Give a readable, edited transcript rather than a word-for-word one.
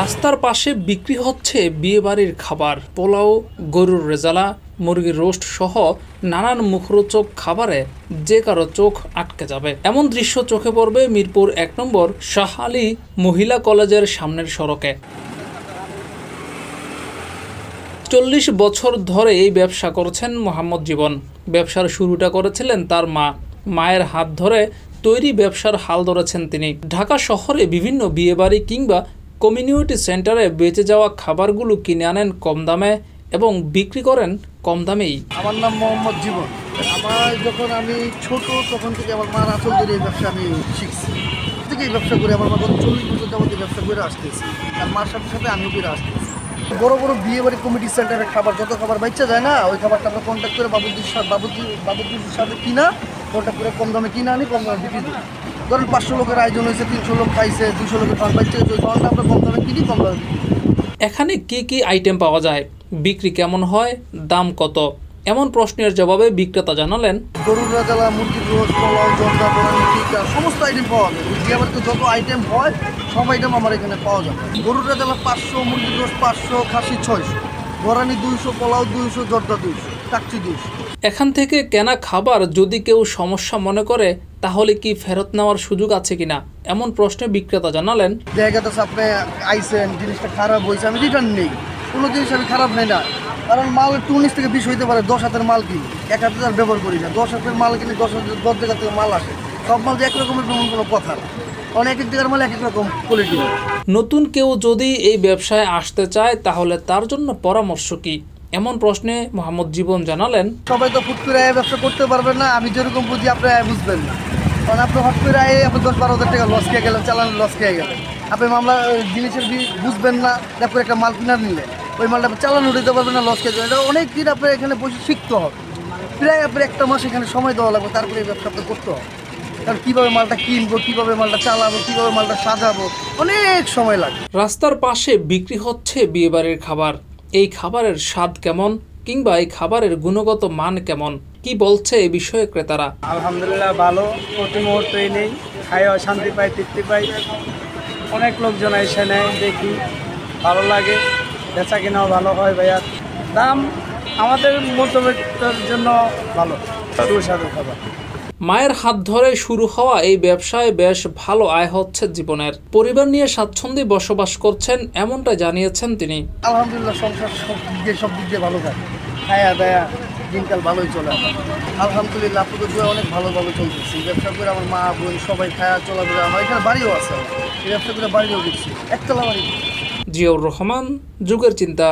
রাস্তার পাশে বিক্রি হচ্ছে বিয়েবাড়ির খাবার, পোলাও, গরুর রেজালা, মুরগির রোস্ট সহ নানান মুখরোচক খাবারে যে কারো চোখ আটকে যাবে এমন দৃশ্য চোখে পড়বে মিরপুর ১ নম্বর শাহ আলী মহিলা কলেজের সামনের সড়কে। ৪০ বছর ধরে এই ব্যবসা করছেন মোহাম্মদ জীবন। ব্যবসার শুরুটা করেছিলেন তার মায়ের হাত ধরে তৈরি ব্যবসার হাল ধরেছেন তিনি। ঢাকা শহরে বিভিন্ন বিয়েবাড়ি কিংবা কমিউনিটি সেন্টারে বেঁচে যাওয়া খাবারগুলো কিনে আনেন কম দামে এবং বিক্রি করেন কম দামেই। আমার নাম মোহাম্মদ জীবন। যখন আমি ছোট তখন থেকে আমার মার আঁচল ধরে এই ব্যবসা আমি শিখছি। থেকে এই ব্যবসা করে আমার মা ৪০ বছর যাবত ব্যবসা করে আসতেছি, আর মার সাথে সাথে আমিও করে আসতেছি। বড় বড় বিয়েবাড়ি কমিটি সেন্টারের খাবার যত খাবার বাচ্চা যায় না, ওই খাবারটা আমরা কন্ট্যাক্ট করে বাবুজির সাথে কিনা কন্ট্যাক্ট করে কম দামে কিনা আনি, কম দামে বিক্রি দিই। ধরেন ৫০০ লোকের আয়োজন হয়েছে, ৩০০ লোক খাইছে, ২০০ লোকের খাওয়ান বাচ্চা হয়েছে, ওই খাওয়ানটা আমরা কম দামে কিনি, কম দামে বিক্রি। এখানে কি কি আইটেম পাওয়া যায়, বিক্রি কেমন হয়, দাম কত, এমন প্রশ্নের জবাবে বিক্রেতা জানালেন, গরুর রেজালা, মুরগির রোস্ট, পোলাও, জর্দা, বড়ানি, টিকা সমস্ত আইটেম পাওয়া যায়। বিয়েবাড়িতে যত আইটেম হয় সব আইটেম আমার এখানে পাওয়া যায়। গরুর রেজালা ৫০০, মুরগির রোস্ট ৫০০, খাসি ৬০০, বড়ানি ২০০, পোলাও ২০০, জর্দা ২০০, কাচ্চি ২০০। এখান থেকে কেনা খাবার যদি কেউ সমস্যা মনে করে তাহলে কি ফেরত নেওয়ার সুযোগ আছে কিনা, এমন প্রশ্নে বিক্রেতা জানালেন, দেখা যাচ্ছে আপনি আইসেন, জিনিসটা খারাপ হয়েছে, আমি রিটার্ন নেই, কোনো জিনিস আমি খারাপ নেই না। কারণ মাল ১৯ থেকে ২০ হইতে পারে, ১০ হাতের মাল কিনি, ১ হাজার ব্যবহার করি না। ১০ হাতের মাল কিনে ১০ জায়গা থেকে মাল আসে, সব মাল যে একরকমের কোনো কথা না, কারণ এক এক জায়গার মাল এক এক রকম কোয়ালিটি। নতুন কেউ যদি এই ব্যবসায় আসতে চায় তাহলে তার জন্য পরামর্শ কি, এমন প্রশ্নে মোহাম্মদ জীবন জানালেন, সবাই তো ফুট করে ব্যবসা করতে পারবেন না, আমি যেরকম বুঝি আপনি বুঝবেন না। কারণ আপনি হট করে আপনি ১০-১২ হাজার টাকা লস খেয়ে গেলেন, চালানোর লস খেয়ে গেলেন। আপনি মামলা জিনিসের বুঝবেন না, তারপরে একটা মাল কিনার নিলে ওই মালটা আপনি চালানো দিতে পারবেন না, লস খেয়ে যাবেন। এটা অনেক দিন আপনার এখানে বসে শিখতে হবে, প্রায় আপনার ১ মাস এখানে সময় দেওয়া লাগবে, তারপরে এই ব্যবসা আপনি করতে হবে। কারণ কীভাবে মালটা কিনবো, কীভাবে মালটা চালাবো, কীভাবে মালটা সাজাবো, অনেক সময় লাগে। রাস্তার পাশে বিক্রি হচ্ছে বিয়েবাড়ির খাবার, এই খাবারের স্বাদ কেমন কিংবা এই খাবারের গুণগত মান কেমন, কি বলছে এই বিষয়ে ক্রেতারা? আলহামদুলিল্লাহ ভালো, প্রতি মুহূর্তেই নেই, খাইও শান্তি পাই, তৃপ্তি পাই। অনেক লোকজন এসে নেয়, দেখি ভালো লাগে, বেচা কিনাও ভালো হয় ভাইয়া। দাম আমাদের মধ্যবিত্তের জন্য ভালো, সুস্বাদু খাবার। মায়ের হাত ধরে শুরু হওয়া এই ব্যবসায় বেশ ভালো আয় হচ্ছে জীবনের। পরিবার নিয়ে স্বাচ্ছন্দ্যে বসবাস করছেন এমনটা জানিয়েছেন তিনি। আলহামদুলিল্লাহ সংসার সব দিক দিয়ে ভালো থাকে, খায়া দায়া দিনকাল ভালোই চলে। আলহামদুলিল্লাহ আপনাদের দোয়া অনেক ভালোভাবে চলতেছি। ব্যবসা করে আমার মা বোন সবাই খায়া চলাফেরা, আমার এখানে বাড়িও আছে, এই ব্যবসা করে বাড়িও দিচ্ছি, একতলা বাড়ি। জিয়াউর রহমান, যুগের চিন্তা।